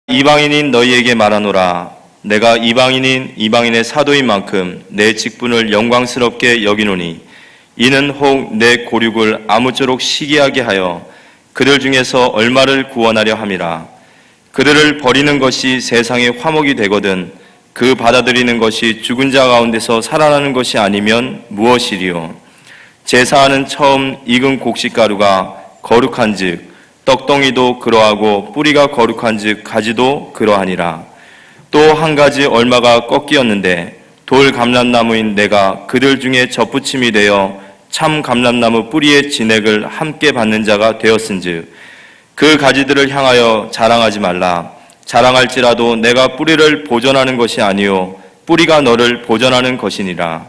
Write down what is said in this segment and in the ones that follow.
이방인인 너희에게 말하노라. 내가 이방인인 이방인의 사도인 만큼 내 직분을 영광스럽게 여기노니 이는 혹 내 고륙을 아무쪼록 시기하게 하여 그들 중에서 얼마를 구원하려 함이라. 그들을 버리는 것이 세상의 화목이 되거든 그 받아들이는 것이 죽은 자 가운데서 살아나는 것이 아니면 무엇이리요. 제사하는 처음 익은 곡식가루가 거룩한즉 떡덩이도 그러하고 뿌리가 거룩한즉 가지도 그러하니라. 또 한 가지 얼마가 꺾이었는데 돌 감람나무인 내가 그들 중에 접붙임이 되어 참 감람나무 뿌리의 진액을 함께 받는 자가 되었은즉 그 가지들을 향하여 자랑하지 말라. 자랑할지라도 내가 뿌리를 보존하는 것이 아니요 뿌리가 너를 보존하는 것이니라.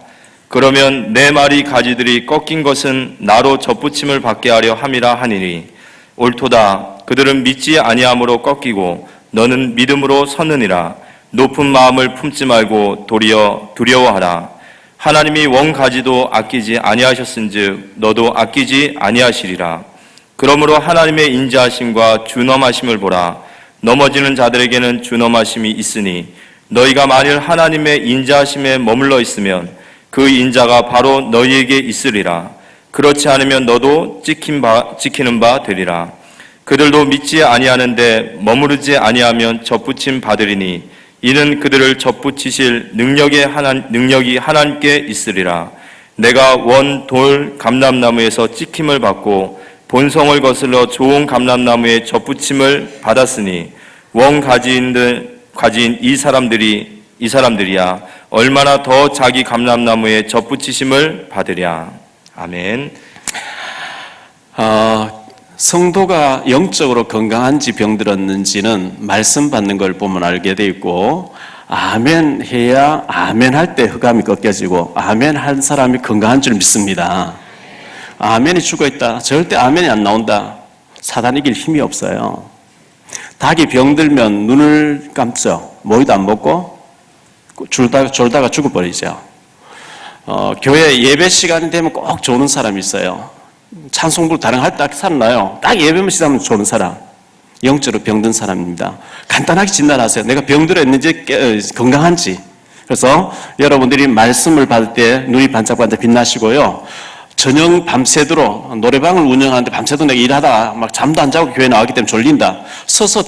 그러면 내 말이 가지들이 꺾인 것은 나로 접붙임을 받게 하려 함이라 하니니 옳도다. 그들은 믿지 아니함으로 꺾이고 너는 믿음으로 섰느니라. 높은 마음을 품지 말고 도리어 두려워하라. 하나님이 원가지도 아끼지 아니하셨은즉 너도 아끼지 아니하시리라. 그러므로 하나님의 인자하심과 준엄하심을 보라. 넘어지는 자들에게는 준엄하심이 있으니 너희가 만일 하나님의 인자하심에 머물러 있으면 그 인자가 바로 너희에게 있으리라. 그렇지 않으면 너도 지키는 바 되리라. 그들도 믿지 아니하는데 머무르지 아니하면 접붙임 받으리니 이는 그들을 접붙이실 능력이 하나님께 있으리라. 내가 원 돌 감람나무에서 찍힘을 받고 본성을 거슬러 좋은 감람나무에 접붙임을 받았으니 원 가지인 이 사람들이야 얼마나 더 자기 감람나무에 접붙이심을 받으랴. 아멘. 성도가 영적으로 건강한지 병들었는지는 말씀 받는 걸 보면 알게 돼 있고, 아멘 해야 아멘 할 때 흑암이 꺾여지고 아멘 한 사람이 건강한 줄 믿습니다. 아멘이 죽어있다, 절대 아멘이 안 나온다, 사단 이길 힘이 없어요. 닭이 병들면 눈을 감죠. 모이도 안 먹고 졸다가 죽어버리죠. 교회 예배 시간이 되면 꼭 조는 사람이 있어요. 찬송부 다른 딱 살아나요. 딱 예배만 시작하면 조는 사람, 영적으로 병든 사람입니다. 간단하게 진단하세요. 내가 병들었는지 건강한지. 그래서 여러분들이 말씀을 받을 때 눈이 반짝반짝 빛나시고요, 저녁 밤새도록 노래방을 운영하는데 밤새도록 내가 일하다가 막 잠도 안 자고 교회 나왔기 때문에 졸린다,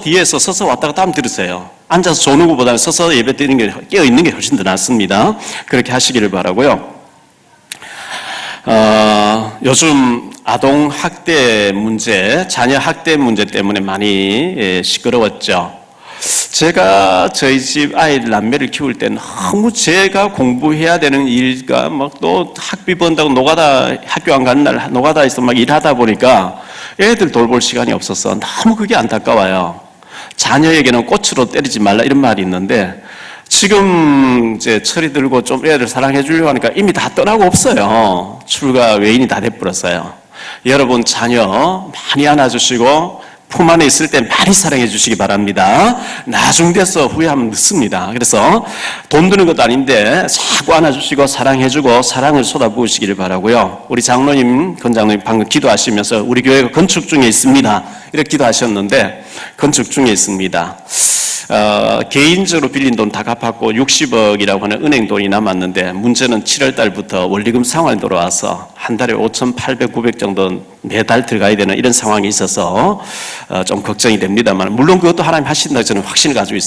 뒤에서 서서 왔다 갔다 하면 들으세요. 앉아서 조는 것보다는 서서 예배 드리는 게, 깨어있는 게 훨씬 더 낫습니다. 그렇게 하시기를 바라고요. 요즘 아동 학대 문제, 자녀 학대 문제 때문에 많이 시끄러웠죠. 제가 저희 집 아이들 남매를 키울 때 너무 제가 공부해야 되는 일과 막 또 학비 번다고 노가다, 학교 안 가는 날 노가다에서 막 일하다 보니까 애들 돌볼 시간이 없어서 너무 그게 안타까워요. 자녀에게는 꽃으로 때리지 말라 이런 말이 있는데, 지금 이제 철이 들고 좀 애들 사랑해 주려고 하니까 이미 다 떠나고 없어요. 출가 외인이 다 돼버렸어요. 여러분 자녀 많이 안아주시고 품 안에 있을 때 많이 사랑해 주시기 바랍니다. 나중 돼서 후회하면 늦습니다. 그래서 돈 드는 것도 아닌데 자꾸 안아주시고 사랑해주고 사랑을 쏟아부으시기를 바라고요. 우리 장로님, 건장로님 방금 기도하시면서 우리 교회가 건축 중에 있습니다 이렇게 기도하셨는데, 건축 중에 있습니다. 개인적으로 빌린 돈 다 갚았고 60억이라고 하는 은행 돈이 남았는데, 문제는 7월 달부터 원리금 상환이 들어와서 한 달에 5,800, 900 정도 매달 들어가야 되는 이런 상황이 있어서 좀 걱정이 됩니다만, 물론 그것도 하나님 하신다고 저는 확신을 가지고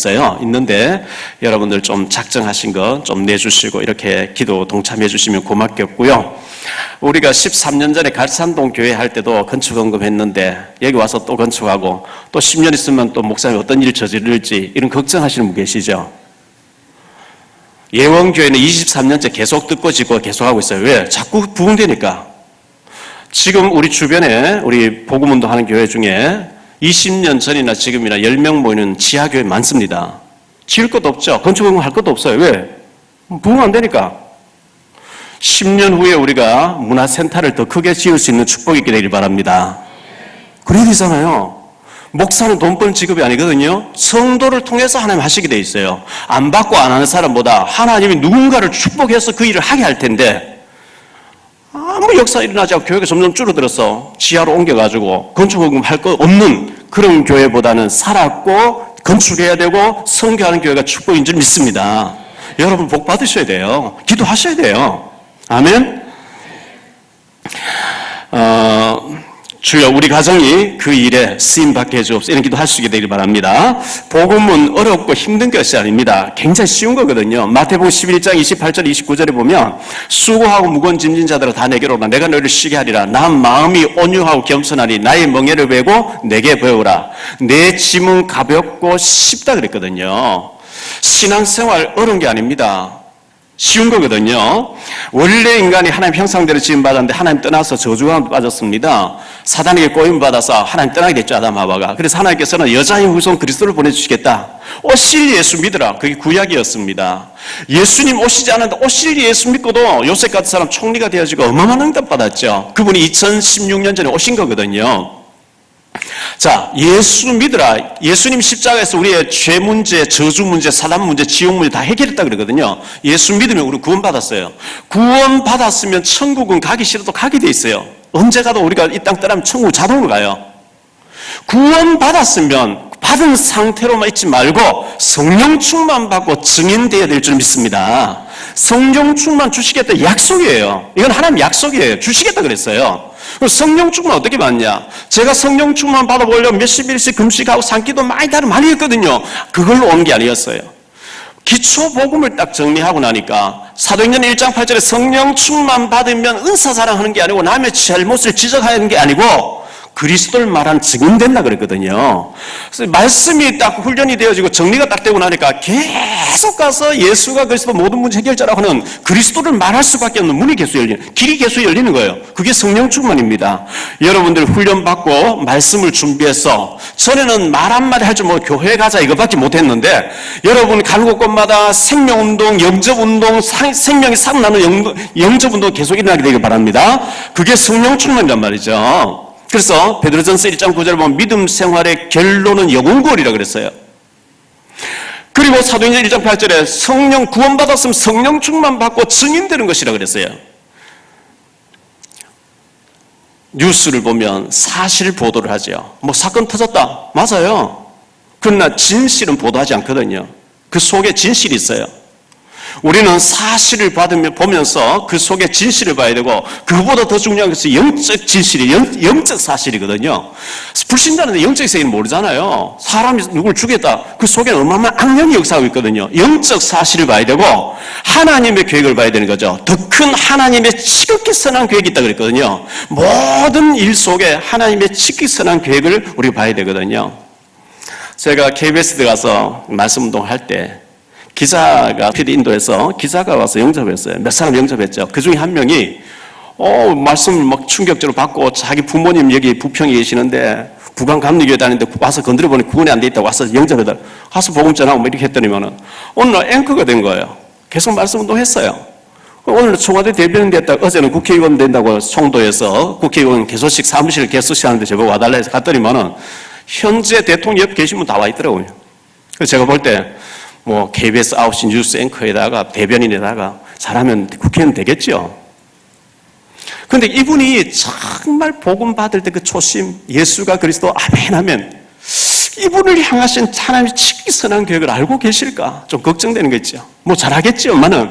있는데 여러분들 좀 작정하신 거 좀 내주시고 이렇게 기도 동참해 주시면 고맙겠고요. 우리가 13년 전에 갈산동 교회 할 때도 건축헌금 했는데 여기 와서 또 건축하고 또 10년 있으면 또 목사님이 어떤 일을 저지를지 이런 걱정하시는 분 계시죠? 예원교회는 23년째 계속 듣고 지고 계속하고 있어요. 왜? 자꾸 부흥되니까. 지금 우리 주변에 우리 복음운동 하는 교회 중에 20년 전이나 지금이나 10명 모이는 지하교회 많습니다. 지을 것도 없죠. 건축헌금 할 것도 없어요. 왜? 부흥 안 되니까. 10년 후에 우리가 문화센터를 더 크게 지을 수 있는 축복이 있게 되길 바랍니다. 그래야 되잖아요. 목사는 돈 버는 직업이 아니거든요. 성도를 통해서 하나님 하시게 돼 있어요. 안 받고 안 하는 사람보다 하나님이 누군가를 축복해서 그 일을 하게 할 텐데, 아무 역사 일어나지 않고 교회가 점점 줄어들어서 지하로 옮겨가지고 건축헌금 할 거 없는 그런 교회보다는 살았고 건축해야 되고 선교하는 교회가 축복인 줄 믿습니다. 여러분 복 받으셔야 돼요. 기도하셔야 돼요. 아멘. 주여 우리 가정이 그 일에 쓰임받게 해주옵소서. 이런 기도할 수 있게 되길 바랍니다. 복음은 어렵고 힘든 것이 아닙니다. 굉장히 쉬운 거거든요. 마태복음 11장 28절 29절에 보면 수고하고 무거운 짐진 자들아 다 내게로 오라. 내가 너희를 쉬게 하리라. 난 마음이 온유하고 겸손하니 나의 멍에를 메고 내게 배우라. 내 짐은 가볍고 쉽다 그랬거든요. 신앙생활 어려운 게 아닙니다. 쉬운 거거든요. 원래 인간이 하나님 형상대로 지음받았는데 하나님 떠나서 저주가 빠졌습니다. 사단에게 꼬임받아서 하나님 떠나게 됐죠. 아담 하와가. 그래서 하나님께서는 여자의 후손 그리스도를 보내주시겠다. 오실 예수 믿으라. 그게 구약이었습니다. 예수님 오시지 않았는데 오실 예수 믿고도 요셉 같은 사람 총리가 되어지고 어마어마한 응답 받았죠. 그분이 2016년 전에 오신 거거든요. 자, 예수 믿으라. 예수님 십자가에서 우리의 죄 문제, 저주 문제, 사단 문제, 지옥 문제 다 해결했다 그러거든요. 예수 믿으면 우리 구원받았어요. 구원받았으면 천국은 가기 싫어도 가게 돼 있어요. 언제 가도 우리가 이 땅 떠나면 천국 자동으로 가요. 구원받았으면 받은 상태로만 있지 말고 성령 충만 받고 증인되어야 될 줄 믿습니다. 성령 충만 주시겠다 약속이에요. 이건 하나님 약속이에요. 주시겠다 그랬어요. 성령 충만 어떻게 받냐? 제가 성령 충만 받아보려면 몇십 일씩 금식하고 산기도 많이 했거든요. 그걸로 온 게 아니었어요. 기초 복음을 딱 정리하고 나니까 사도행전 1장 8절에 성령 충만 받으면 은사 자랑하는 게 아니고 남의 잘못을 지적하는 게 아니고 그리스도를 말한 증인된다 그랬거든요. 그래서 말씀이 딱 훈련이 되어지고 정리가 딱 되고 나니까 계속 가서 예수가 그리스도 모든 문제 해결자라고 하는 그리스도를 말할 수밖에 없는 문이 계속 열리는, 길이 계속 열리는 거예요. 그게 성령 충만입니다. 여러분들 훈련받고 말씀을 준비해서 전에는 말 한마디 할 줄 뭐 교회 가자 이거밖에 못했는데 여러분 가는 곳마다 생명운동, 영접운동, 생명이 살아나는 영접운동 계속 일어나게 되길 바랍니다. 그게 성령 충만이란 말이죠. 그래서 베드로전서 1장 9절을 보면 믿음 생활의 결론은 영혼구원이라고 그랬어요. 그리고 사도행전 1장 8절에 성령 구원받았으면 성령 충만 받고 증인되는 것이라고 그랬어요. 뉴스를 보면 사실 보도를 하죠. 뭐 사건 터졌다. 맞아요. 그러나 진실은 보도하지 않거든요. 그 속에 진실이 있어요. 우리는 사실을 보면서 그 속에 진실을 봐야 되고 그보다 더 중요한 것은 영적 진실이 영적 사실이거든요. 불신자는 영적 세계는 모르잖아요. 사람이 누굴 죽였다. 그 속에는 어마어마한 악령이 역사하고 있거든요. 영적 사실을 봐야 되고 하나님의 계획을 봐야 되는 거죠. 더 큰 하나님의 지극히 선한 계획이 있다고 그랬거든요. 모든 일 속에 하나님의 지극히 선한 계획을 우리가 봐야 되거든요. 제가 KBS에 가서 말씀운동을 할 때 기자가 인도에서 기자가 와서 영접했어요. 몇 사람 영접했죠. 그 중에 한 명이 말씀을 막 충격적으로 받고 자기 부모님 여기 부평에 계시는데 부강 감리교회 다니는데 와서 건드려보니 구원이 안 돼 있다고 와서 영접해달라. 가서 복음 전하고 뭐 이렇게 했더니만은 어느 날 앵커가 된 거예요. 계속 말씀운동 했어요. 오늘 청와대 대변인 됐다. 어제는 국회의원 된다고 청도에서 국회의원 개소식 사무실 개소식하는데 저보고 와달라 해서 갔더니만은 현재 대통령 옆에 계신 분 다 와 있더라고요. 그래서 제가 볼 때 뭐 KBS 9시 뉴스 앵커에다가 대변인에다가 잘하면 국회의원 되겠죠. 그런데 이분이 정말 복음 받을 때 그 초심, 예수가 그리스도 아멘 하면 이분을 향하신 하나님의 지극히 선한 계획을 알고 계실까? 좀 걱정되는 거 있죠. 뭐 잘하겠지 엄마는.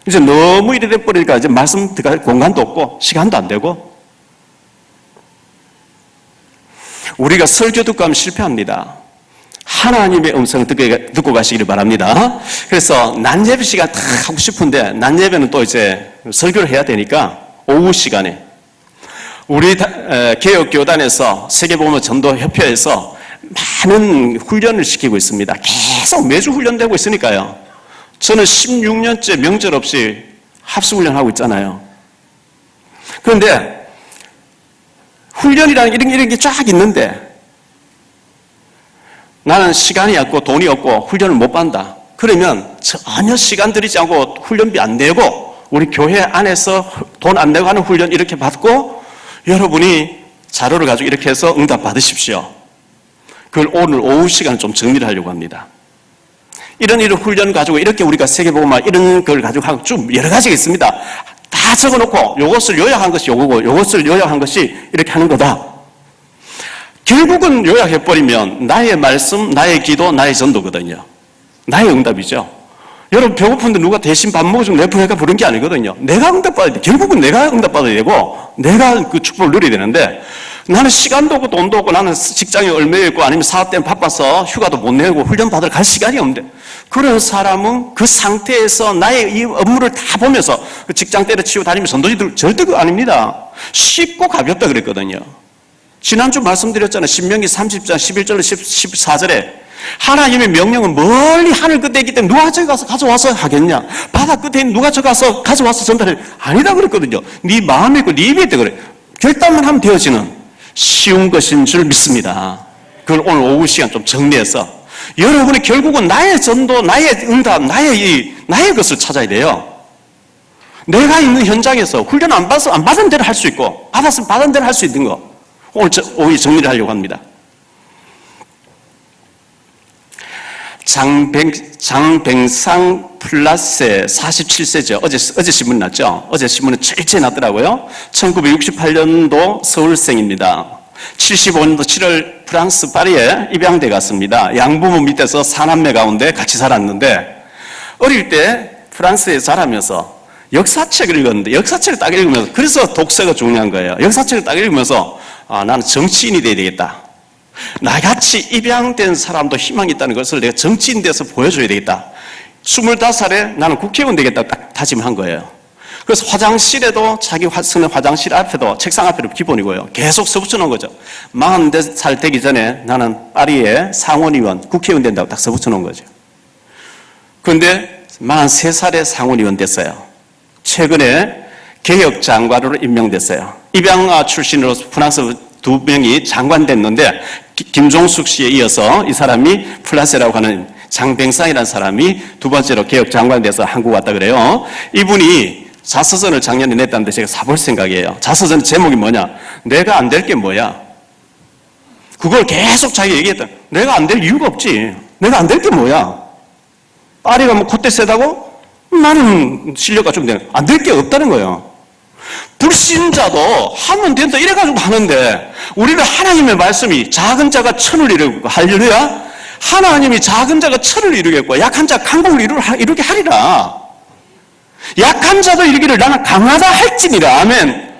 이제 너무 이래 돼버리니까 이제 말씀 들어갈 공간도 없고 시간도 안 되고 우리가 설교 듣고 하면 실패합니다. 하나님의 음성을 듣고 가시기를 바랍니다. 그래서 낮 예배 시간 다 하고 싶은데 낮 예배는 또 이제 설교를 해야 되니까 오후 시간에 우리 개혁교단에서 세계복음 전도협회에서 많은 훈련을 시키고 있습니다. 계속 매주 훈련되고 있으니까요. 저는 16년째 명절 없이 합수훈련하고 있잖아요. 그런데 훈련이라는 이런 게 쫙 있는데 나는 시간이 없고 돈이 없고 훈련을 못 받는다. 그러면 전혀 시간 들이지 않고 훈련비 안 내고 우리 교회 안에서 돈 안 내고 하는 훈련 이렇게 받고 여러분이 자료를 가지고 이렇게 해서 응답 받으십시오. 그걸 오늘 오후 시간에 좀 정리를 하려고 합니다. 이런 훈련 가지고 이렇게 우리가 세계복음화 이런 걸 가지고 하고 좀 여러 가지가 있습니다. 다 적어놓고 이것을 요약한 것이 요거고 이것을 요약한 것이 이렇게 하는 거다. 결국은 요약해버리면 나의 말씀, 나의 기도, 나의 전도거든요. 나의 응답이죠. 여러분 배고픈데 누가 대신 밥 먹어주면 내 부해가 부른 게 아니거든요. 내가 응답받아야 돼. 결국은 내가 응답받아야 되고 내가 그 축복을 누려야 되는데 나는 시간도 없고 돈도 없고 나는 직장에 얽매여 있고 아니면 사업 때문에 바빠서 휴가도 못 내고 훈련 받으러 갈 시간이 없는데 그런 사람은 그 상태에서 나의 이 업무를 다 보면서 그 직장 때려치고 다니면 전도지들 절대 그거 아닙니다. 쉽고 가볍다 그랬거든요. 지난주 말씀드렸잖아요. 신명기 30장 11절 14절에 하나님의 명령은 멀리 하늘 끝에 있기 때문에 누가 저기 가서 가져와서 하겠냐? 바다 끝에 있는 누가 저기 가서 가져와서 전달해? 아니다 그랬거든요. 네 마음에 있고 네 입에 있다 그래. 결단만 하면 되어지는 쉬운 것인 줄 믿습니다. 그걸 오늘 오후 시간 좀 정리해서 여러분이 결국은 나의 전도, 나의 응답, 나의 것을 찾아야 돼요. 내가 있는 현장에서 훈련 안 받은 대로 할 수 있고 받았으면 받은 대로 할 수 있는 거 오늘 오후 정리를 하려고 합니다. 장뱅상 플라세 47세죠. 어제 신문 났죠? 어제 신문은 철저히 났더라고요. 1968년도 서울생입니다. 75년도 7월 프랑스 파리에 입양돼 갔습니다. 양부모 밑에서 4남매 가운데 같이 살았는데 어릴 때 프랑스에 자라면서 역사책을 읽었는데 역사책을 딱 읽으면서 그래서 독서가 중요한 거예요. 역사책을 딱 읽으면서 나는 정치인이 돼야 되겠다. 나같이 입양된 사람도 희망이 있다는 것을 내가 정치인 돼서 보여줘야 되겠다. 25살에 나는 국회의원 되겠다 딱 다짐한 거예요. 그래서 화장실에도 자기 쓰는 화장실 앞에도 책상 앞에도 기본이고요. 계속 써붙여 놓은 거죠. 44살 되기 전에 나는 파리에 상원의원, 국회의원 된다고 딱 써붙여 놓은 거죠. 그런데 43살에 상원의원 됐어요. 최근에 개혁장관으로 임명됐어요. 입양아 출신으로 프랑스 2명이 장관 됐는데 김종숙 씨에 이어서 이 사람이 플라세라고 하는 장뱅상이라는 사람이 두 번째로 개혁장관 돼서 한국 왔다 그래요. 이분이 자서전을 작년에 냈다는데 제가 사볼 생각이에요. 자서전 제목이 뭐냐? 내가 안 될 게 뭐야? 그걸 계속 자기가 얘기했다. 내가 안 될 이유가 없지. 내가 안 될 게 뭐야? 파리가 뭐 콧대 세다고? 나는 실력가 좀 되는. 안 될 게 없다는 거예요. 불신자도 하면 된다 이래가지고 하는데 우리는 하나님의 말씀이 작은 자가 천을 이루고 할렐루야 하나님이 작은 자가 천을 이루겠고 약한 자 강국을 이루게 하리라. 약한 자도 이루기를 나는 강하다 할지니라. 아멘.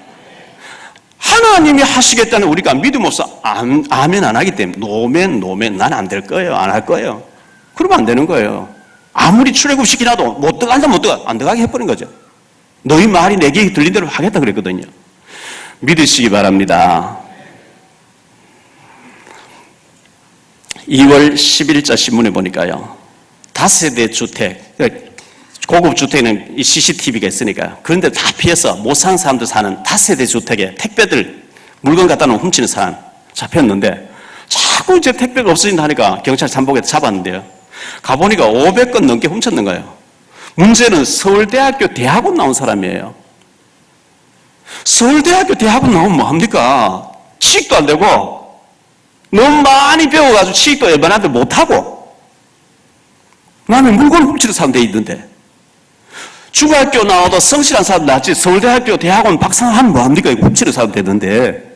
하나님이 하시겠다는 우리가 믿음 없어 아멘 안 하기 때문에 노멘 난 안 될 거예요. 안 할 거예요. 그러면 안 되는 거예요. 아무리 출애굽시키라도 못 들어간다 안 들어가게 해버린 거죠. 너희 말이 내게 들린 대로 하겠다 그랬거든요. 믿으시기 바랍니다. 2월 10일자 신문에 보니까요. 다세대 주택, 고급 주택에는 이 CCTV가 있으니까요. 그런데 다 피해서 못 사는 사람들 사는 다세대 주택에 택배들 물건 갖다 놓으면 훔치는 사람 잡혔는데 자꾸 이제 택배가 없어진다 하니까 경찰 잠복에서 잡았는데요. 가보니까 500건 넘게 훔쳤는 거예요. 문제는 서울대학교 대학원 나온 사람이에요. 서울대학교 대학원 나오면 뭐합니까? 취직도 안 되고 너무 많이 배워가지고 취직도 일반한테 못하고 나는 물건을 훔치는 사람 돼 있는데 중학교 나와도 성실한 사람 낫지 서울대학교 대학원 박사하면 뭐합니까? 훔치는 사람 되는데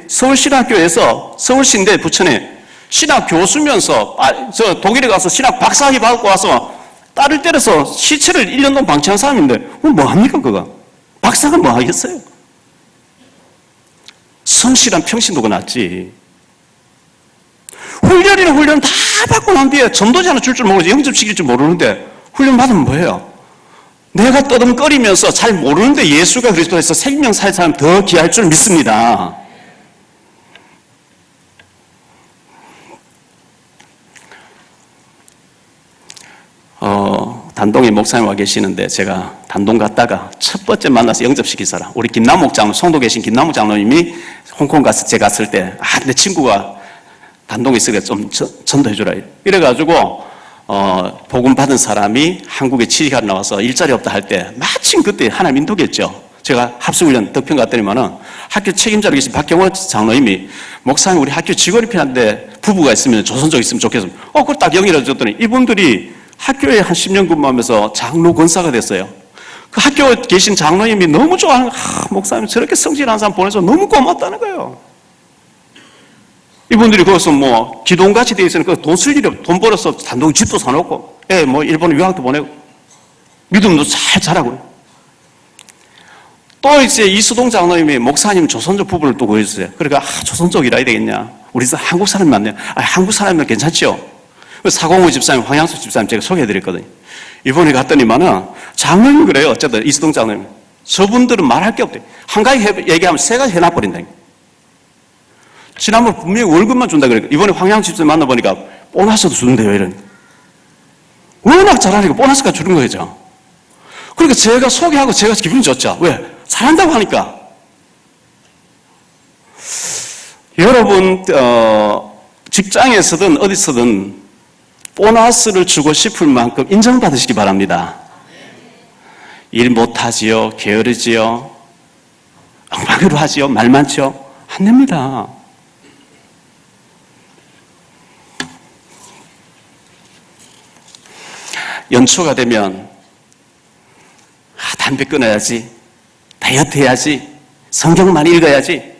서울신학교에서 서울신대 부천에 신학 교수면서 저 독일에 가서 신학 박사학위 받고 와서 딸을 때려서 시체를 1년 동안 방치한 사람인데 뭐합니까 그거? 박사가 뭐 하겠어요? 성실한 평신도가 낫지. 훈련 다 받고 난 뒤에 전도지 하나 줄 모르지 영접시킬 줄 모르는데 훈련 받으면 뭐예요? 내가 떠듬거리면서 잘 모르는데 예수가 그리스도에서 생명 살 사람 더 귀할 줄 믿습니다. 단동에 목사님 와 계시는데 제가 단동 갔다가 첫 번째 만나서 영접시킨 사람 우리 김남목 장로 송도 계신 김남목 장로님이 홍콩 가서 제가 갔을 때 내 친구가 단동에 있으니까 좀 전도해 주라 이래가지고 복음 받은 사람이 한국에 취직하러 나와서 일자리 없다 할 때 마침 그때 하나님 인도겠죠. 제가 합숙훈련 덕평 갔더니만은 학교 책임자로 계신 박경호 장로님이 목사님 우리 학교 직원이 필요한데 부부가 있으면 조선족 있으면 좋겠습니다. 그걸 딱 연결해 줬더니 이분들이 학교에 한 10년 근무하면서 장로 권사가 됐어요. 그 학교 계신 장로님이 너무 좋아하는 거예요. 목사님 저렇게 성실한 사람 보내서 너무 고맙다는 거예요. 이분들이 거기서 뭐 기동같이 되어 있으니까 돈 쓸 일이 없고 돈 벌어서 단독 집도 사놓고 뭐 일본 유학도 보내고 믿음도 잘 자라고요. 또 이제 이수동 장로님이 목사님 조선족 부부를 또 구해주세요. 그러니까 조선족이라 해야 되겠냐. 우리 한국 사람이 많네요. 한국 사람이면 괜찮죠. 사공호 집사님, 황양수 집사님 제가 소개해드렸거든요. 이번에 갔더니만은 장로님 그래요. 어쨌든 이수동 장로님. 저분들은 말할 게 없대요. 한 가지 얘기하면 세 가지 해놔버린다니까. 지난번 분명히 월급만 준다 그랬고 이번에 황양수 집사님 만나보니까 보너스도 주는데요. 이런. 워낙 잘하니까 보너스가 주는 거죠. 그러니까 제가 소개하고 제가 기분이 좋죠. 왜? 잘한다고 하니까. 여러분 직장에서든 어디서든 보너스를 주고 싶을 만큼 인정받으시기 바랍니다. 일 못하지요, 게으르지요, 엉망으로 하지요, 말 많지요, 안 됩니다. 연초가 되면 담배 끊어야지, 다이어트 해야지, 성경 많이 읽어야지.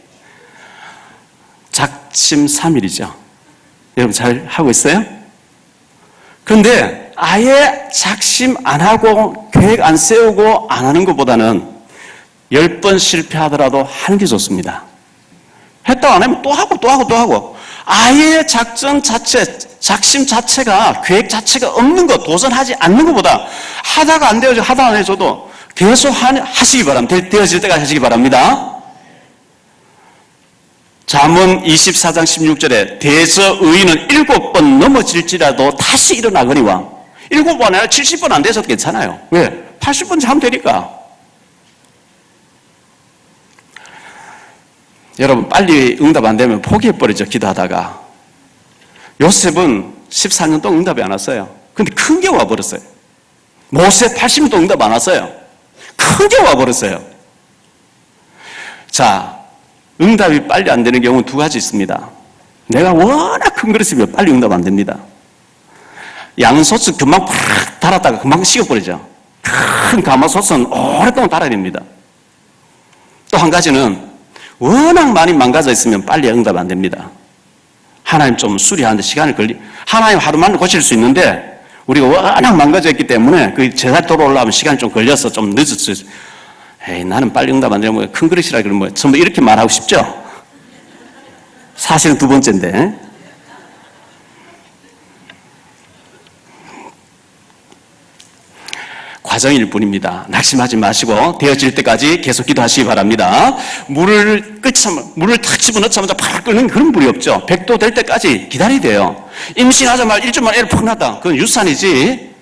작심삼일이죠. 여러분 잘 하고 있어요? 그런데 아예 작심 안 하고 계획 안 세우고 안 하는 것보다는 10번 실패하더라도 하는 게 좋습니다. 했다고 안 하면 또 하고 또 하고 또 하고 아예 작전 자체, 작심 자체가 계획 자체가 없는 것, 도전하지 않는 것보다 하다가 안 되어져 하다 안 해줘도 계속 하시기 바랍니다. 되어질 때까지 하시기 바랍니다. 잠언 24장 16절에 대저 의인은 7번 넘어질지라도 다시 일어나거니와 7번 아니라 70번 안 돼서도 괜찮아요. 왜? 80번째 하면 되니까. 여러분 빨리 응답 안 되면 포기해버리죠. 기도하다가. 요셉은 14년 동안 응답이 안 왔어요. 근데 큰 게 와버렸어요. 모세 80년 동안 응답 안 왔어요. 큰 게 와버렸어요. 자, 응답이 빨리 안 되는 경우는 두 가지 있습니다. 내가 워낙 큰 그릇이면 빨리 응답 안 됩니다. 양소스 금방 팍 달았다가 금방 식어버리죠. 큰 가마솥은 오랫동안 달아야 됩니다. 또 한 가지는 워낙 많이 망가져 있으면 빨리 응답 안 됩니다. 하나님 좀 수리하는데 시간이 하나님 하루만에 고칠 수 있는데 우리가 워낙 망가져 있기 때문에 그 제자리 돌아오려면 시간이 좀 걸려서 좀 늦었어요. 에이, 나는 빨리 응답 안 되면 큰 그릇이라 그러면 뭐 전부 이렇게 말하고 싶죠? 사실은 두 번째인데. 과정일 뿐입니다. 낙심하지 마시고 되어질 때까지 계속 기도하시기 바랍니다. 물을 탁 집어넣자마자 팍 끓는 그런 물이 없죠. 100도 될 때까지 기다려야 돼요. 임신하자마자 1주 만에 애를 푹 낳았다. 그건 유산이지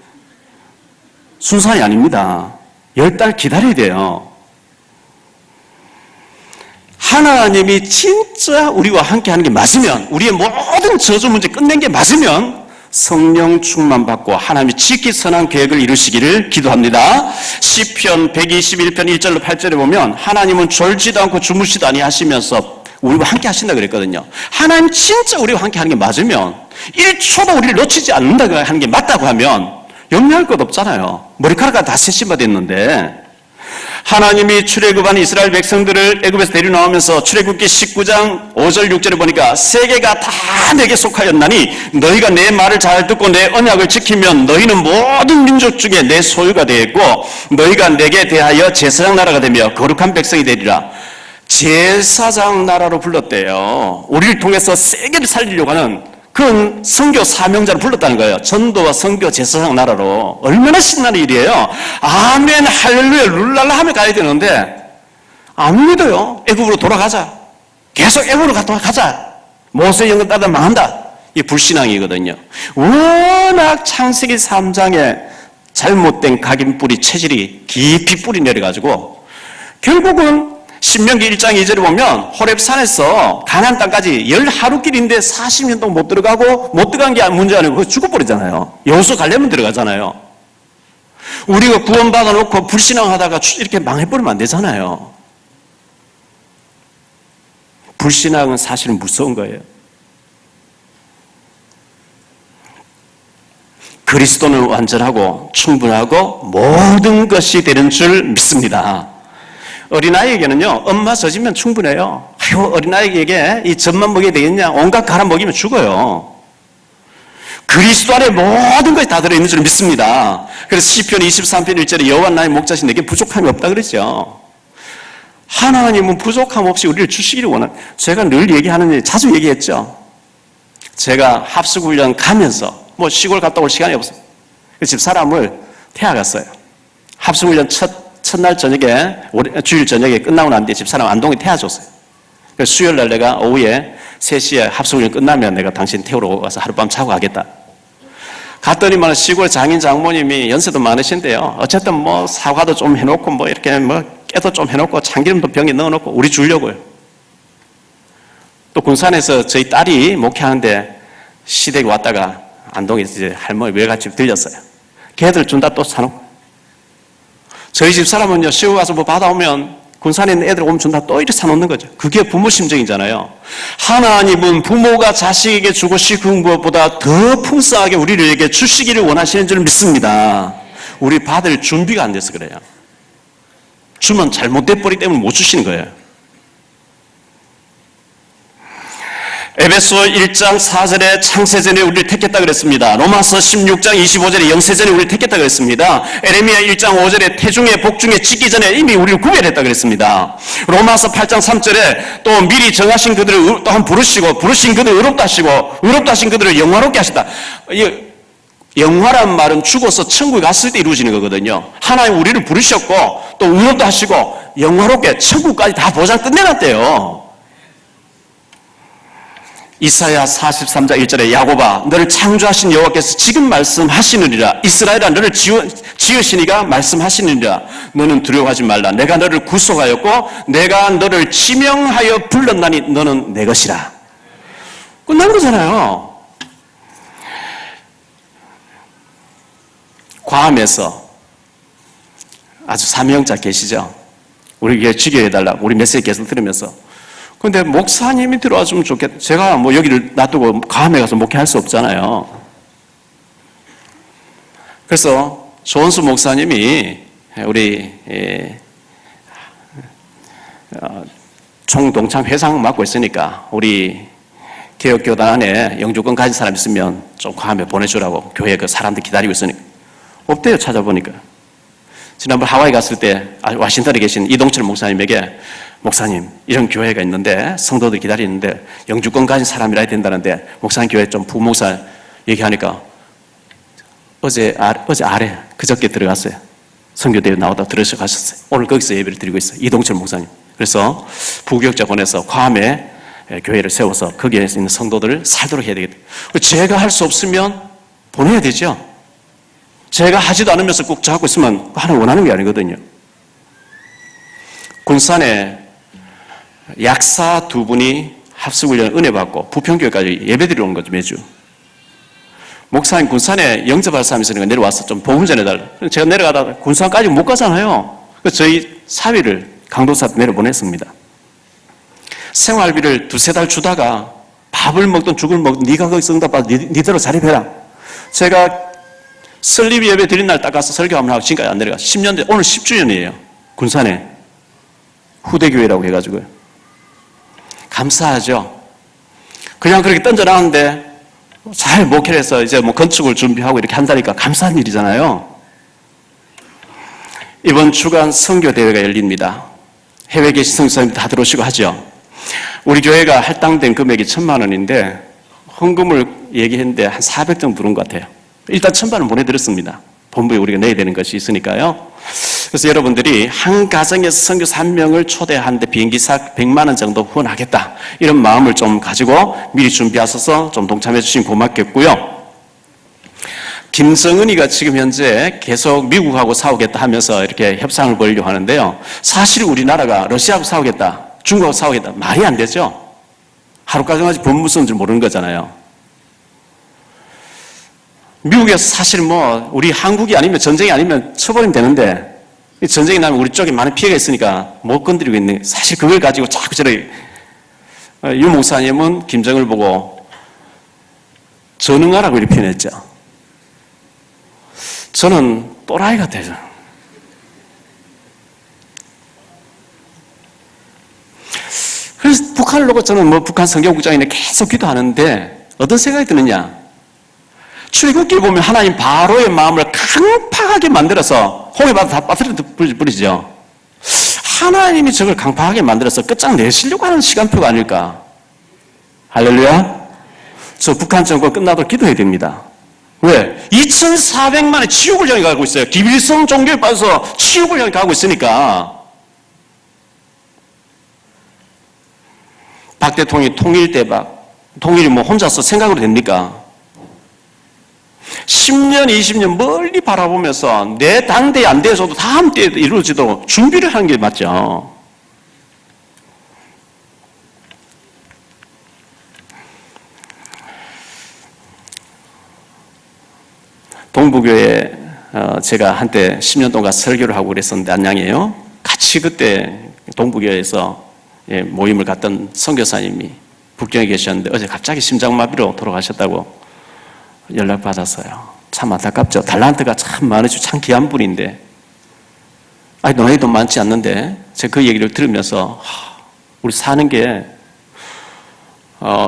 순산이 아닙니다. 10달 기다려야 돼요. 하나님이 진짜 우리와 함께 하는 게 맞으면, 우리의 모든 저주 문제 끝낸 게 맞으면 성령 충만 받고 하나님이 지키 선한 계획을 이루시기를 기도합니다. 시편 121편 1절로 8절에 보면 하나님은 졸지도 않고 주무시도 아니하시면서 우리와 함께 하신다 그랬거든요. 하나님 진짜 우리와 함께 하는 게 맞으면 1초도 우리를 놓치지 않는다고 하는 게 맞다고 하면 염려할 것 없잖아요. 머리카락이 다 세심화됐는데. 하나님이 출애굽한 이스라엘 백성들을 애굽에서 데려나오면서 출애굽기 19장 5절 6절에 보니까 세계가 다 내게 속하였나니 너희가 내 말을 잘 듣고 내 언약을 지키면 너희는 모든 민족 중에 내 소유가 되겠고 너희가 내게 대하여 제사장 나라가 되며 거룩한 백성이 되리라. 제사장 나라로 불렀대요. 우리를 통해서 세계를 살리려고 하는 그건 선교 사명자를 불렀다는 거예요. 전도와 선교 제사장 나라로. 얼마나 신나는 일이에요. 아멘 할렐루야 룰랄라 하며 가야 되는데 안 믿어요. 애굽으로 돌아가자. 계속 애굽으로 가자. 모세 영권 따다 망한다. 이게 불신앙이거든요. 워낙 창세기 3장에 잘못된 각인뿌리 체질이 깊이 뿌리 내려가지고 결국은 신명기 1장 2절에 보면 호렙산에서 가나안 땅까지 10하루길인데 40년 동안 못 들어가고 못 들어간 게 문제 아니고 죽어버리잖아요. 여호수 가려면 들어가잖아요. 우리가 구원받아 놓고 불신앙하다가 이렇게 망해버리면 안 되잖아요. 불신앙은 사실은 무서운 거예요. 그리스도는 완전하고 충분하고 모든 것이 되는 줄 믿습니다. 어린아이에게는요, 엄마 젖이면 충분해요. 아유, 어린아이에게 이 젖만 먹여야 되겠냐? 온갖 갈아 먹이면 죽어요. 그리스도 안에 모든 것이 다 들어있는 줄 믿습니다. 그래서 시편 23편 1절에 여호와 나의 목자신 내게 부족함이 없다 그랬죠. 하나님은 부족함 없이 우리를 주시기를 원합니다. 제가 늘 얘기하는 일 자주 얘기했죠. 제가 합숙훈련 가면서 시골 갔다 올 시간이 없어요. 집사람을 태워갔어요. 합숙훈련 첫날 저녁에, 주일 저녁에 끝나고 난 뒤에 집사람 안동에 태워줬어요. 그래서 수요일 날 내가 오후에 3시에 합숙훈련 끝나면 내가 당신 태우러 가서 하룻밤 자고 가겠다. 갔더니만 시골 장인 장모님이 연세도 많으신데요. 어쨌든 사과도 좀 해놓고 이렇게 깨도 좀 해놓고 참기름도 병에 넣어놓고 우리 주려고요. 또 군산에서 저희 딸이 목회하는데 시댁에 왔다가 안동에 이제 할머니 외갓집 들렸어요. 걔들 준다 또 사놓고. 저희 집 사람은요, 시골 가서 받아오면 군산에 있는 애들 오면 준다 또 이렇게 사놓는 거죠. 그게 부모 심정이잖아요. 하나님은 부모가 자식에게 주고 싶은 것보다 더 풍성하게 우리에게 주시기를 원하시는 줄 믿습니다. 우리 받을 준비가 안 돼서 그래요. 주면 잘못돼 버리기 때문에 못 주시는 거예요. 에베소 1장 4절에 창세전에 우리를 택했다 그랬습니다. 로마서 16장 25절에 영세전에 우리를 택했다 그랬습니다. 에레미야 1장 5절에 태중에 복중에 짓기 전에 이미 우리를 구별했다 그랬습니다. 로마서 8장 3절에 또 미리 정하신 그들을 또한 부르시고 부르신 그들을 의롭다 하시고 의롭다 하신 그들을 영화롭게 하시다. 영화란 말은 죽어서 천국에 갔을 때 이루어지는 거거든요. 하나님 우리를 부르셨고 또 의롭다 하시고 영화롭게 천국까지 다 보장 끝내놨대요. 이사야 43장 1절에 야곱아 너를 창조하신 여호와께서 지금 말씀하시느니라. 이스라엘아 너를 지으시니가 말씀하시느니라. 너는 두려워하지 말라. 내가 너를 구속하였고 내가 너를 지명하여 불렀나니 너는 내 것이라. 끝난 거잖아요. 괌에서 아주 사명자 계시죠. 우리 교회 지교해달라고 우리 메시지 계속 들으면서. 근데 목사님이 들어와주면 좋겠다. 제가 여기를 놔두고 괌에 가서 목회할 수 없잖아요. 그래서 조원수 목사님이 우리 총동참 회장 맡고 있으니까 우리 개혁교단 안에 영주권 가진 사람 있으면 좀 괌에 보내주라고 교회 그 사람들 기다리고 있으니까. 없대요, 찾아보니까. 지난번 하와이 갔을 때 와싱턴에 계신 이동철 목사님에게 목사님 이런 교회가 있는데 성도들 기다리는데 영주권 가진 사람이라 해야 된다는데 목사님 교회 좀 부목사 얘기하니까 어제 아래 그저께 들어갔어요. 선교대회 나오다 들으셔 가셨어요. 오늘 거기서 예배를 드리고 있어요. 이동철 목사님. 그래서 부교역자 보내서 괌에 교회를 세워서 거기에 있는 성도들을 살도록 해야 되겠다. 제가 할 수 없으면 보내야 되죠. 제가 하지도 않으면서 꼭 잡고 있으면 하나 원하는 게 아니거든요. 군산에 약사 2분이 합숙훈련 은혜 받고 부평교회까지 예배드리러 온 거죠, 매주. 목사님 군산에 영접할 사람이 있으니까 내려와서 좀 복음 전해달라. 제가 내려가다가 군산까지 못 가잖아요. 그래서 저희 사위를 강도사한테 내려보냈습니다. 생활비를 2-3달 주다가 밥을 먹든 죽을 먹든 네가 거기서 응답받아 니대로 자립해라. 제가 설립 예배 드린 날 딱 가서 설교 한번 하고 지금까지 안 내려가. 10년 전, 오늘 10주년이에요. 군산에. 후대교회라고 해가지고요. 감사하죠. 그냥 그렇게 던져놨는데 잘 목회를 해서 이제 건축을 준비하고 이렇게 한다니까 감사한 일이잖아요. 이번 주간 선교대회가 열립니다. 해외 계신 선교사님들 다 들어오시고 하죠. 우리 교회가 할당된 금액이 1,000만 원인데 헌금을 얘기했는데 한 400 정도 들은 것 같아요. 일단 1,000만 원 보내드렸습니다. 본부에 우리가 내야 되는 것이 있으니까요. 그래서 여러분들이 한 가정에서 선교사 1명을 초대하는데 비행기사 100만 원 정도 후원하겠다. 이런 마음을 좀 가지고 미리 준비하셔서 좀 동참해 주시면 고맙겠고요. 김정은이가 지금 현재 계속 미국하고 싸우겠다 하면서 이렇게 협상을 벌이려고 하는데요. 사실 우리나라가 러시아하고 싸우겠다, 중국하고 싸우겠다. 말이 안 되죠. 하루까지까지 법무 쓰는 줄 모르는 거잖아요. 미국에서 사실 우리 한국이 아니면 전쟁이 아니면 쳐버리면 되는데 전쟁이 나면 우리 쪽에 많은 피해가 있으니까 못 건드리고 있는, 사실 그걸 가지고 자꾸 저렇게 유 목사님은 김정을 보고 전능하라고 이렇게 표현했죠. 저는 또라이 같아요. 그래서 북한을 놓고 저는 북한 성경국장인데 계속 기도하는데 어떤 생각이 드느냐? 출애굽기를 보면 하나님 바로의 마음을 강팍하게 만들어서 홍해 바다 다 빠뜨려 버리죠. 하나님이 저걸 강팍하게 만들어서 끝장내시려고 하는 시간표가 아닐까? 할렐루야. 저 북한 정권 끝나도 기도해야 됩니다. 왜? 2,400만의 지옥을 향해 가고 있어요. 기빌성 종교에 빠져서 지옥을 향해 가고 있으니까. 박 대통령이 통일 대박, 통일이 혼자서 생각으로 됩니까? 10년, 20년 멀리 바라보면서 내 당대에 안 돼서도 다음 때에 이루어지도록 준비를 하는 게 맞죠. 동부교회 제가 한때 10년 동안 설교를 하고 그랬었는데 안양이에요. 같이 그때 동부교회에서 모임을 갔던 선교사님이 북경에 계셨는데 어제 갑자기 심장마비로 돌아가셨다고 연락받았어요. 참 안타깝죠. 달란트가 참 많으시고 참 귀한 분인데 나이도 많지 않는데 제가 그 얘기를 들으면서 우리 사는 게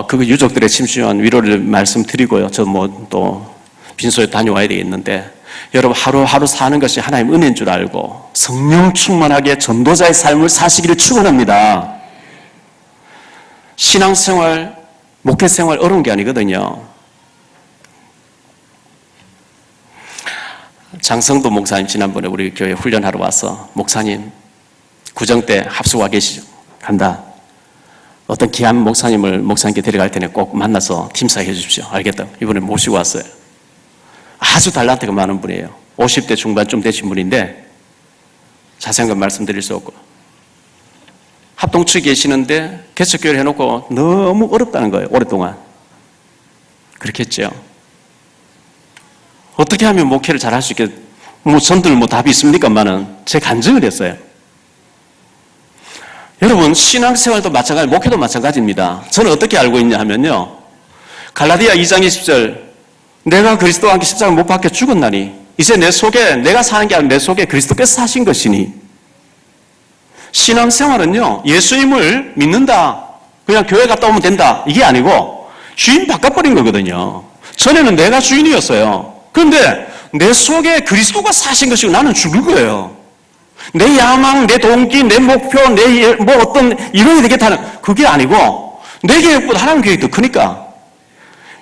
그거 유족들의 심심한 위로를 말씀드리고요. 저 또 빈소에 다녀와야 되겠는데 여러분 하루하루 사는 것이 하나님 은혜인 줄 알고 성령 충만하게 전도자의 삶을 사시기를 축원합니다. 신앙생활, 목회생활 어려운 게 아니거든요. 장성도 목사님 지난번에 우리 교회 훈련하러 와서 목사님 구정 때 합숙 와 계시죠? 간다. 어떤 귀한 목사님을 목사님께 데려갈 테니 꼭 만나서 팀사해 주십시오. 알겠다. 이번에 모시고 왔어요. 아주 달란트가 많은 분이에요. 50대 중반쯤 되신 분인데 자세한 건 말씀드릴 수 없고 합동측에 계시는데 개척교회를 해놓고 너무 어렵다는 거예요. 오랫동안. 그렇게 했죠. 어떻게 하면 목회를 잘할 수 있게 전들 답이 있습니까만은 제 간증을 했어요. 여러분 신앙생활도 마찬가지, 목회도 마찬가지입니다. 저는 어떻게 알고 있냐 하면요. 갈라디아 2장 20절 내가 그리스도와 함께 십자가를 못 박혀 죽었나니 이제 내 속에 내가 사는 게 아니라 내 속에 그리스도께서 사신 것이니 신앙생활은요 예수님을 믿는다 그냥 교회 갔다 오면 된다 이게 아니고 주인 바꿔버린 거거든요. 전에는 내가 주인이었어요. 그런데 내 속에 그리스도가 사신 것이고 나는 죽을 거예요. 내 야망, 내 동기, 내 목표, 내 어떤 이론이 되겠다는 그게 아니고 내 계획보다 하나님 계획이 더 크니까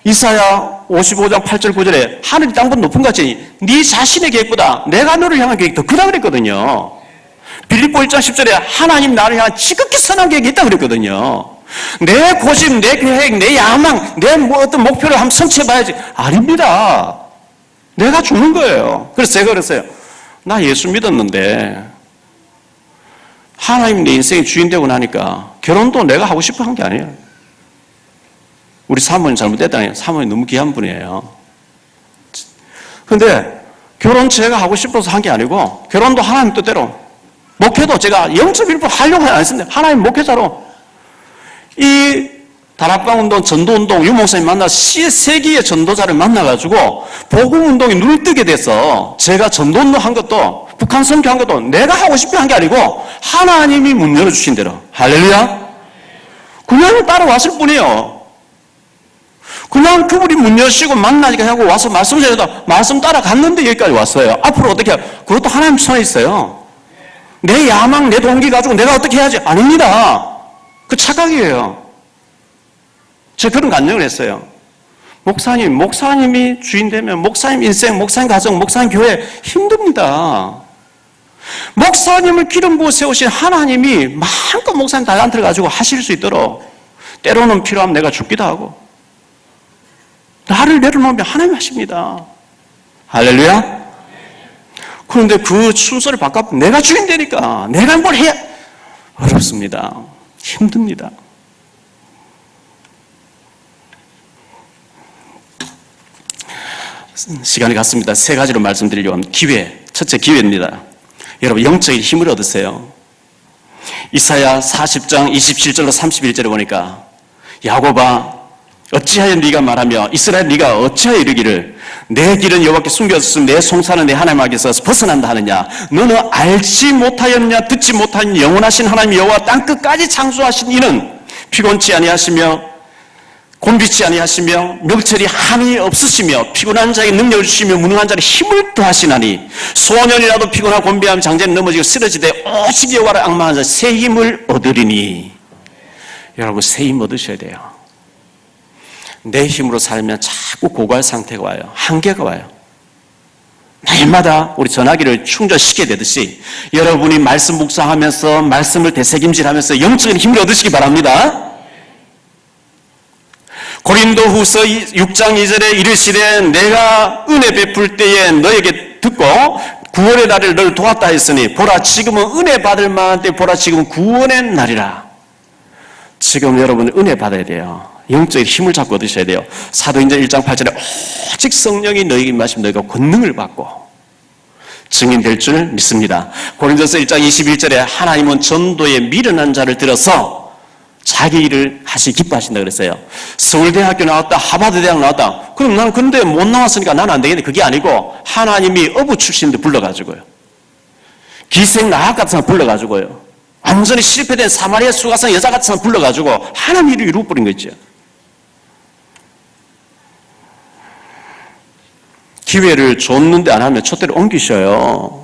이사야 55장 8절 9절에 하늘이 땅보다 높은 것 같으니 네 자신의 계획보다 내가 너를 향한 계획이 더 크다 그랬거든요. 빌립보 1장 10절에 하나님 나를 향한 지극히 선한 계획이 있다 그랬거든요. 내 고집, 내 계획, 내 야망, 내 어떤 목표를 한번 성취해봐야지. 아닙니다. 내가 죽는 거예요. 그래서 제가 그랬어요. 나 예수 믿었는데 하나님 내 인생의 주인 되고 나니까 결혼도 내가 하고 싶어 한 게 아니에요. 우리 사모님 잘못됐다니 사모님 너무 귀한 분이에요. 그런데 결혼 제가 하고 싶어서 한 게 아니고 결혼도 하나님 뜻대로 목회도 제가 0.1% 하려고 안 했는데 하나님 목회자로 이 다락방운동, 전도운동, 유목사님 만나서 세기의 전도자를 만나가지고 복음운동이 눈을 뜨게 돼서 제가 전도운동 한 것도 북한 선교한 것도 내가 하고 싶어 한 게 아니고 하나님이 문 열어주신 대로 할렐루야 그냥 따라왔을 뿐이에요. 그냥 그분이 문 여시고 만나니까 하고 와서 말씀 전해다 말씀 따라갔는데 여기까지 왔어요. 앞으로 어떻게 해요? 그것도 하나님 손에 있어요. 내 야망, 내 동기 가지고 내가 어떻게 해야지? 아닙니다. 그 착각이에요. 제가 그런 간증을 했어요. 목사님이 주인 되면 목사님 인생, 목사님 가정, 목사님 교회 힘듭니다. 목사님을 기름 부어 세우신 하나님이 마음껏 목사님 달란트를 가지고 하실 수 있도록 때로는 필요하면 내가 죽기도 하고 나를 내려놓으면 하나님 하십니다. 할렐루야. 그런데 그 순서를 바꿔 내가 주인 되니까 내가 뭘 해야 어렵습니다. 힘듭니다. 시간이 갔습니다. 세 가지로 말씀드리려고 합니다. 기회. 첫째 기회입니다. 여러분 영적인 힘을 얻으세요. 이사야 40장 27절로 31절에 보니까 야곱아 어찌하여 네가 말하며 이스라엘 네가 어찌하여 이르기를 내 길은 여호와께 숨겼으면 내 송사는 내 하나님 앞에서 벗어난다 하느냐. 너는 알지 못하였냐 듣지 못하였냐. 영원하신 하나님 여호와 땅끝까지 창조하신 이는 피곤치 아니하시며 곤비치 아니하시며 명철이 한이 없으시며 피곤한 자에게 능력을 주시며 무능한 자에게 힘을 더하시나니 소년이라도 피곤하고 곤비하면 장자는 넘어지고 쓰러지되 오직 여호와를 앙망하는 자 새 힘을 얻으리니. 여러분 새 힘 얻으셔야 돼요. 내 힘으로 살면 자꾸 고갈 상태가 와요. 한계가 와요. 날마다 우리 전화기를 충전시켜야 되듯이 여러분이 말씀 묵상하면서 말씀을 되새김질하면서 영적인 힘을 얻으시기 바랍니다. 고린도후서 6장 2절에 이르시되 내가 은혜 베풀 때에 너에게 듣고 구원의 날을 너를 도왔다 했으니 보라 지금은 은혜 받을 만한 때 보라 지금은 구원의 날이라. 지금 여러분 은혜 받아야 돼요. 영적인 힘을 잡고 얻으셔야 돼요. 사도행전 1장 8절에 오직 성령이 너에게 임하시면 너희가 권능을 받고 증인될 줄 믿습니다. 고린도서 1장 21절에 하나님은 전도에 미련한 자를 들어서 자기 일을 하시 기뻐하신다 그랬어요. 서울대학교 나왔다, 하버드 대학 나왔다. 그럼 나는 근데 못 나왔으니까 나는 안 되겠네. 그게 아니고 하나님이 어부 출신들 불러가지고요. 기생 나학 같은 사람 불러가지고요. 완전히 실패된 사마리아 수가성 여자 같은 사람 불러가지고 하나님 일을 이루어버린 거죠. 기회를 줬는데 안 하면 촛대를 옮기셔요.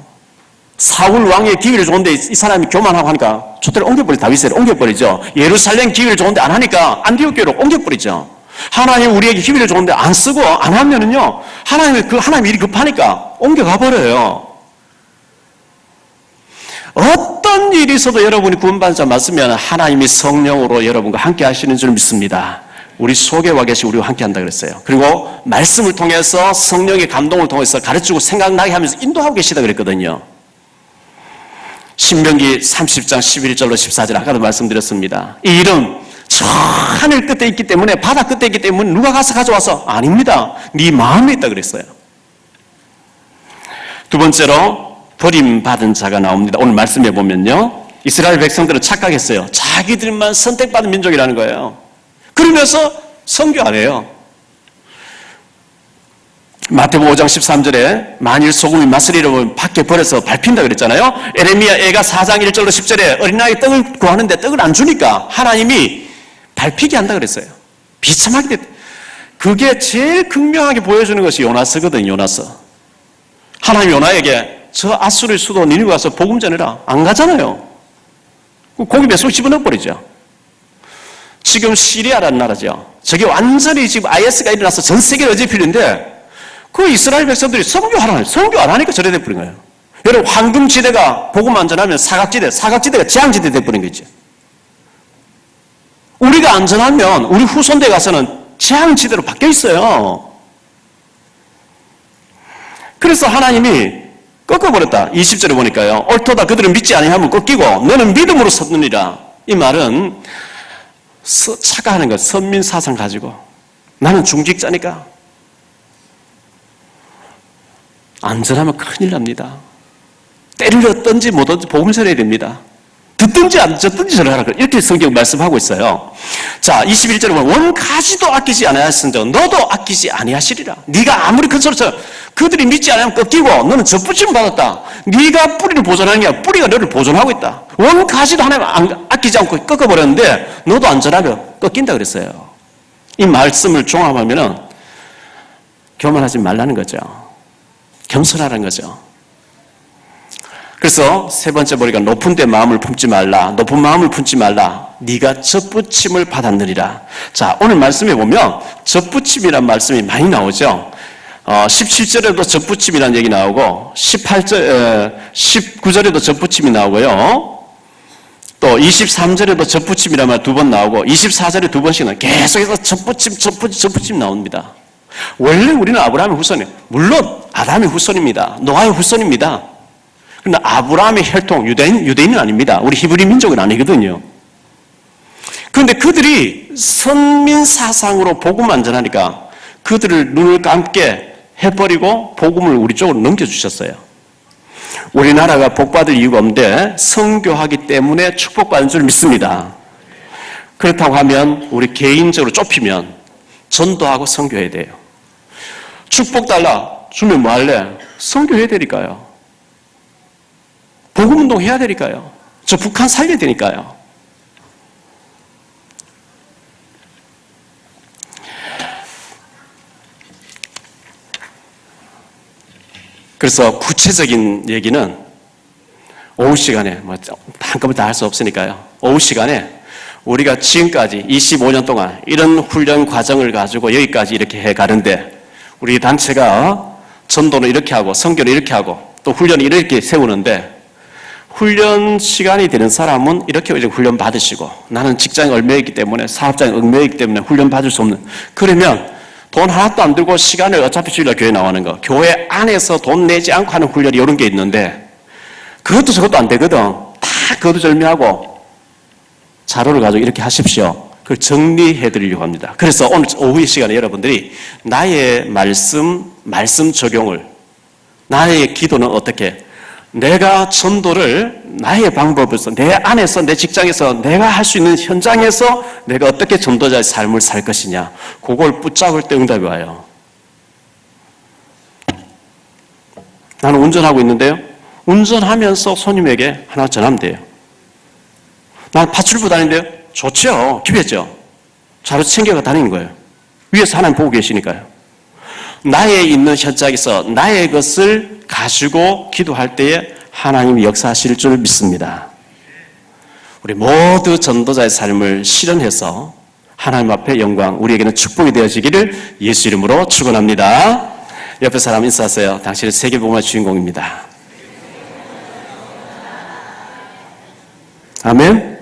사울 왕의 기회를 줬는데 이 사람이 교만하고 하니까 촛대를 옮겨버리죠. 다윗을 옮겨버리죠. 예루살렘 기회를 줬는데 안 하니까 안디옥 교회로 옮겨버리죠. 하나님 우리에게 기회를 줬는데 안 쓰고 안 하면은요, 하나님 일이 급하니까 옮겨가 버려요. 어떤 일이 있어도 여러분이 구원받은 자 맞으면 하나님이 성령으로 여러분과 함께 하시는 줄 믿습니다. 우리 속에 와 계시 우리와 함께 한다 그랬어요. 그리고 말씀을 통해서 성령의 감동을 통해서 가르치고 생각나게 하면서 인도하고 계시다 그랬거든요. 신명기 30장 11절로 14절 아까도 말씀드렸습니다. 이 일은 저 하늘 끝에 있기 때문에 바다 끝에 있기 때문에 누가 가서 가져와서 아닙니다. 네 마음에 있다 그랬어요. 두 번째로 버림받은 자가 나옵니다. 오늘 말씀해 보면요, 이스라엘 백성들은 착각했어요. 자기들만 선택받은 민족이라는 거예요. 그러면서 선교 안 해요. 마태복음 5장 13절에 만일 소금이 맛을 잃으면 밖에 버려서 밟힌다 그랬잖아요. 에레미야 애가 4장 1절로 10절에 어린아이 떡을 구하는데 떡을 안 주니까 하나님이 밟히게 한다 그랬어요. 비참하게 됐. 그게 제일 극명하게 보여주는 것이 요나스거든요. 요나스. 하나님 요나에게 저 아수르의 수도 니느웨 가서 복음 전해라. 안 가잖아요. 고기 뱃속 집어넣어버리죠. 지금 시리아라는 나라죠. 저게 완전히 지금 IS가 일어나서 전 세계를 어지피는데 그 이스라엘 백성들이 선교 안 하니까 저래 돼버린 거예요. 여러분 황금지대가 복음 안 전하면 사각지대가 재앙지대 돼버린 거죠. 우리가 안전하면 우리 후손대 가서는 재앙지대로 바뀌어 있어요. 그래서 하나님이 꺾어버렸다. 20절에 보니까요. 옳도다 그들은 믿지 아니하면 꺾이고 너는 믿음으로 섰느니라. 이 말은 착각하는 것, 선민사상 가지고 나는 중직자니까 안전하면 큰일 납니다. 때를 얻든지 못 얻든지 복음 전해야 됩니다. 듣든지 안 듣든지 전하라. 이렇게 성경 말씀하고 있어요. 자, 21절에 보면 원 가지도 아끼지 아니하신즉 너도 아끼지 아니하시리라. 네가 아무리 큰 소리쳐 그들이 믿지 않으면 꺾이고 너는 젖붙임 받았다. 네가 뿌리를 보존하는 게 아니라 뿌리가 너를 보존하고 있다. 원 가지도 하나님 아끼지 않고 꺾어버렸는데 너도 안전하면 꺾인다 그랬어요. 이 말씀을 종합하면은 교만하지 말라는 거죠. 겸손하라는 거죠. 그래서 세 번째 보니까 높은 데 마음을 품지 말라. 높은 마음을 품지 말라. 네가 젖붙임을 받았느니라. 자, 오늘 말씀에 보면 젖붙임이라는 말씀이 많이 나오죠. 17절에도 젖붙임이라는 얘기 나오고 19절에도 젖붙임이 나오고요. 또 23절에도 젖붙임이라는 말 두 번 나오고 24절에 두 번씩 나와요. 계속해서 젖붙임 나옵니다. 원래 우리는 아브라함의 후손이에요. 물론 아담의 후손입니다. 노아의 후손입니다. 그러나 아브라함의 혈통, 유대인은 아닙니다. 우리 히브리 민족은 아니거든요. 그런데 그들이 선민사상으로 복음 안 전하니까 그들을 눈을 감게 해버리고 복음을 우리 쪽으로 넘겨주셨어요. 우리나라가 복받을 이유가 없는데 선교하기 때문에 축복받는 줄 믿습니다. 그렇다고 하면 우리 개인적으로 좁히면 전도하고 선교해야 돼요. 축복 달라 주면 뭐 할래? 선교해야 되니까요. 복음운동 해야 되니까요. 저 북한 살려야 되니까요. 그래서 구체적인 얘기는 오후 시간에 한꺼번에 다 할 수 없으니까요. 오후 시간에 우리가 지금까지 25년 동안 이런 훈련 과정을 가지고 여기까지 이렇게 해가는데 우리 단체가 전도는 이렇게 하고 선교는 이렇게 하고 또 훈련을 이렇게 세우는데 훈련 시간이 되는 사람은 이렇게 훈련 받으시고 나는 직장에 얽매이기 때문에 사업장에 얽매이기 때문에 훈련 받을 수 없는 그러면 돈 하나도 안 들고 시간을 어차피 주일날 교회 나오는 거 교회 안에서 돈 내지 않고 하는 훈련이 이런 게 있는데 그것도 저것도 안 되거든. 다 거두절미하고 자료를 가지고 이렇게 하십시오. 그걸 정리해 드리려고 합니다. 그래서 오늘 오후 시간에 여러분들이 나의 말씀 적용을 나의 기도는 어떻게 내가 전도를 나의 방법에서 내 안에서 내 직장에서 내가 할 수 있는 현장에서 내가 어떻게 전도자의 삶을 살 것이냐 그걸 붙잡을 때 응답이 와요. 나는 운전하고 있는데요. 운전하면서 손님에게 하나 전하면 돼요. 난 파출부 다니는데요. 좋죠. 기회죠. 자료 챙겨가 다니는 거예요. 위에서 하나님 보고 계시니까요. 나의 있는 현장에서 나의 것을 가지고 기도할 때에 하나님이 역사하실 줄 믿습니다. 우리 모두 전도자의 삶을 실현해서 하나님 앞에 영광, 우리에게는 축복이 되어지기를 예수 이름으로 축원합니다. 옆에 사람 인사하세요. 당신은 세계복음의 주인공입니다. 아멘.